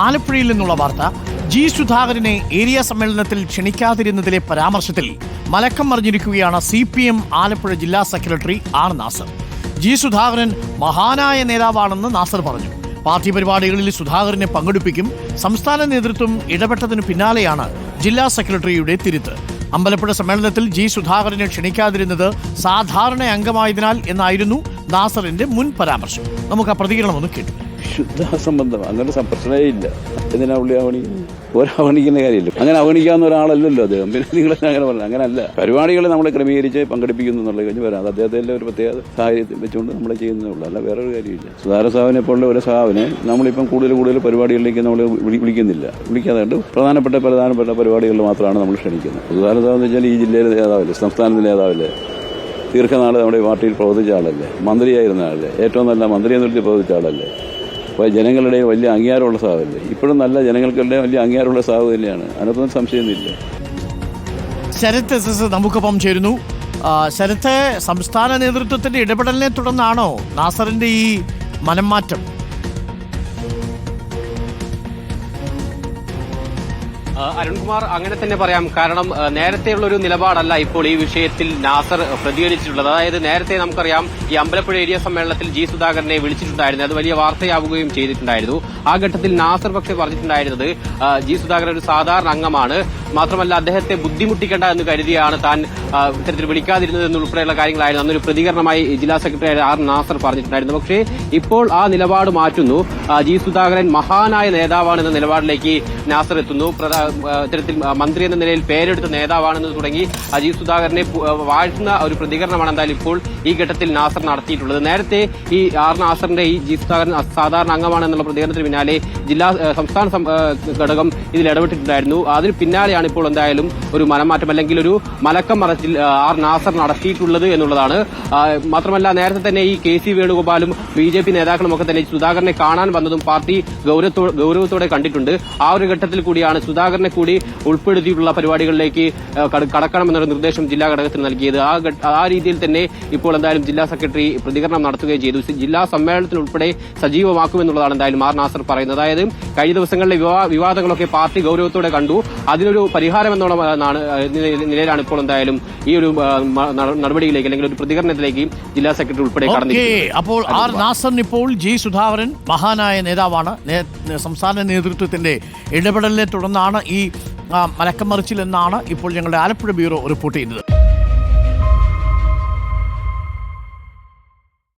ആലപ്പുഴയിൽ നിന്നുള്ള വാർത്ത. ജി സുധാകരനെ ഏരിയ സമ്മേളനത്തിൽ ക്ഷണിക്കാതിരുന്നതിലെ പരാമർശത്തിൽ മലക്കം മറിഞ്ഞിരിക്കുകയാണ് CPM ആലപ്പുഴ ജില്ലാ secretary R Nasar. G Sudhakaran മഹാനായ നേതാവാണെന്ന് നാസർ പറഞ്ഞു. പാർട്ടി പരിപാടികളിൽ സുധാകരനെ പങ്കെടുപ്പിക്കും. സംസ്ഥാന നേതൃത്വം ഇടപെട്ടതിനു പിന്നാലെയാണ് ജില്ലാ സെക്രട്ടറിയുടെ തിരുത്ത്. അമ്പലപ്പുഴ സമ്മേളനത്തിൽ ജി സുധാകരനെ ക്ഷണിക്കാതിരുന്നത് സാധാരണ അംഗമായതിനാൽ എന്നായിരുന്നു നാസറിന്റെ മുൻ പരാമർശം. നമുക്ക് ആ പ്രതികരണം ഒന്ന് കേട്ടു. ശുദ്ധാസംബന്ധം അങ്ങനെ പ്രശ്നമേ ഇല്ല. എന്തിനാ പുള്ളി അവഗണിക്കുന്ന കാര്യമില്ല. അങ്ങനെ അവഗണിക്കാവുന്ന ഒരാളല്ലല്ലോ അദ്ദേഹം. പിന്നെ നിങ്ങൾ അങ്ങനെ പറഞ്ഞു അങ്ങനല്ല. പരിപാടികൾ നമ്മൾ ക്രമീകരിച്ച് പങ്കെടുപ്പിക്കുന്നു എന്നുള്ളത് കഴിഞ്ഞ് വരാം. അത് അദ്ദേഹത്തിന്റെ ഒരു പ്രത്യേക സാഹചര്യത്തിൽ വെച്ചുകൊണ്ട് നമ്മൾ ചെയ്യുന്നതേ ഉള്ളൂ. അല്ല വേറൊരു കാര്യമില്ല. സുധാകര സാവിനെ പോലുള്ള ഒരു സാവിനെ നമ്മളിപ്പം കൂടുതൽ പരിപാടികളിലേക്ക് നമ്മൾ വിളിക്കുന്നില്ല. വിളിക്കാതെ പ്രധാനപ്പെട്ട പരിപാടികളിൽ മാത്രമാണ് നമ്മൾ ക്ഷണിക്കുന്നത്. സുധാകര സാവ് എന്ന് വെച്ചാൽ ഈ ജില്ലയിലെ നേതാവല്ലേ, സംസ്ഥാനത്തിലെ നേതാവല്ലേ, ദീർഘനാൾ നമ്മുടെ പാർട്ടിയിൽ പ്രവർത്തിച്ച ആളല്ലേ, മന്ത്രിയായിരുന്ന ആളല്ലേ, ഏറ്റവും നല്ല മന്ത്രി എന്ന പ്രവർത്തിച്ച ആളല്ലേ, അപ്പോൾ ജനങ്ങളുടെ വലിയ അംഗീകാരമുള്ള സാവല്ലേ. ഇപ്പോഴും നല്ല ജനങ്ങളുടെ വലിയ അംഗീകാരമുള്ള സാവ് തന്നെയാണ്. അതിനകത്തൊന്നും സംശയമൊന്നുമില്ല. ശരത് SS നമുക്കൊപ്പം ചേരുന്നു. ശരത്ത്, സംസ്ഥാന നേതൃത്വത്തിന്റെ ഇടപെടലിനെ തുടർന്നാണോ നാസറിന്റെ ഈ മനംമാറ്റം? അരുൺകുമാർ, അങ്ങനെ തന്നെ പറയാം. കാരണം നേരത്തെയുള്ള ഒരു നിലപാടല്ല ഇപ്പോൾ ഈ വിഷയത്തിൽ നാസർ പ്രതികരിച്ചിട്ടുള്ളത്. അതായത് നേരത്തെ നമുക്കറിയാം ഈ അമ്പലപ്പുഴ ഏരിയ സമ്മേളനത്തിൽ ജി സുധാകരനെ വിളിച്ചിട്ടുണ്ടായിരുന്നു. അത് വലിയ വാർത്തയാവുകയും ചെയ്തിട്ടുണ്ടായിരുന്നു. ആ ഘട്ടത്തിൽ നാസർ പക്ഷേ പറഞ്ഞിട്ടുണ്ടായിരുന്നത് ജി സുധാകരൻ ഒരു സാധാരണ അംഗമാണ്, മാത്രമല്ല അദ്ദേഹത്തെ ബുദ്ധിമുട്ടിക്കേണ്ട എന്ന് കരുതിയാണ് താൻ ഇത്തരത്തിൽ വിളിക്കാതിരുന്നത് എന്നുൾപ്പെടെയുള്ള കാര്യങ്ങളായിരുന്നു അന്നൊരു പ്രതികരണമായി ജില്ലാ സെക്രട്ടറി ആർ നാസർ പറഞ്ഞിട്ടുണ്ടായിരുന്നു. പക്ഷേ ഇപ്പോൾ ആ നിലപാട് മാറ്റുന്നു. ജി സുധാകരൻ മഹാനായ നേതാവാണെന്ന നിലപാടിലേക്ക് നാസർ എത്തുന്നു. ഇത്തരത്തിൽ മന്ത്രി എന്ന നിലയിൽ പേരെടുത്ത നേതാവാണെന്ന് തുടങ്ങി ജി സുധാകരനെ വാഴ്ത്തുന്ന ഒരു പ്രതികരണമാണ് എന്തായാലും ഇപ്പോൾ ഈ ഘട്ടത്തിൽ നാസർ നടത്തിയിട്ടുള്ളത്. നേരത്തെ ഈ ആർ നാസറിന്റെ ഈ ജി സുധാകരൻ സാധാരണ അംഗമാണെന്നുള്ള പ്രതികരണത്തിന് പിന്നാലെ സംസ്ഥാന ഘടകം ഇതിൽ ഇടപെട്ടിട്ടുണ്ടായിരുന്നു. അതിന് പിന്നാലെയാണ് ഇപ്പോൾ എന്തായാലും ഒരു മനംമാറ്റം അല്ലെങ്കിൽ ഒരു മലക്കം മറച്ചിൽ ആർ നാസർ നടത്തിയിട്ടുള്ളത് എന്നുള്ളതാണ്. മാത്രമല്ല നേരത്തെ തന്നെ ഈ KC വേണുഗോപാലും BJP നേതാക്കളും ഒക്കെ തന്നെ സുധാകരനെ കാണാൻ വന്നതും പാർട്ടി ഗൌരവത്തോടെ കണ്ടിട്ടുണ്ട്. ആ ഒരു ഘട്ടത്തിൽ കൂടിയാണ് സുധാകരനെ കൂടി ഉൾപ്പെടുത്തിയിട്ടുള്ള പരിപാടികളിലേക്ക് കടക്കണമെന്നൊരു നിർദ്ദേശം ജില്ലാ ഘടകത്തിന് നൽകിയത്. ആ രീതിയിൽ തന്നെ ഇപ്പോൾ എന്തായാലും ജില്ലാ സെക്രട്ടറി പ്രതികരണം നടത്തുകയും ചെയ്തു. ജില്ലാ സമ്മേളനത്തിൽ ഉൾപ്പെടെ സജീവമാക്കുമെന്നുള്ളതാണ് എന്തായാലും ആർ നാസർ പറയുന്നത്. അതായത് കഴിഞ്ഞ ദിവസങ്ങളിലെ വിവാദങ്ങളൊക്കെ പാർട്ടി ഗൌരവത്തോടെ കണ്ടു. അതിനൊരു പരിഹാരം എന്നുള്ള നിലയിലാണ് ഇപ്പോൾ എന്തായാലും ഈ ഒരു നടപടിയിലേക്ക് അല്ലെങ്കിൽ ഒരു പ്രതികരണത്തിലേക്ക് ജില്ലാ സെക്രട്ടറി ഉൾപ്പെടെ കടന്നിരിക്കുന്നത്. അപ്പോൾ ആർ നാസറിന് ഇപ്പോൾ ജി സുധാകരൻ മഹാനായ നേതാവാണ്. സംസ്ഥാന നേതൃത്വത്തിന്റെ ഇടപെടലിനെ തുടർന്നാണ് ഈ മലക്കം മറിച്ചിൽ എന്നാണ് ഇപ്പോൾ ഞങ്ങളുടെ ആലപ്പുഴ ബ്യൂറോ റിപ്പോർട്ട് ചെയ്യുന്നത്.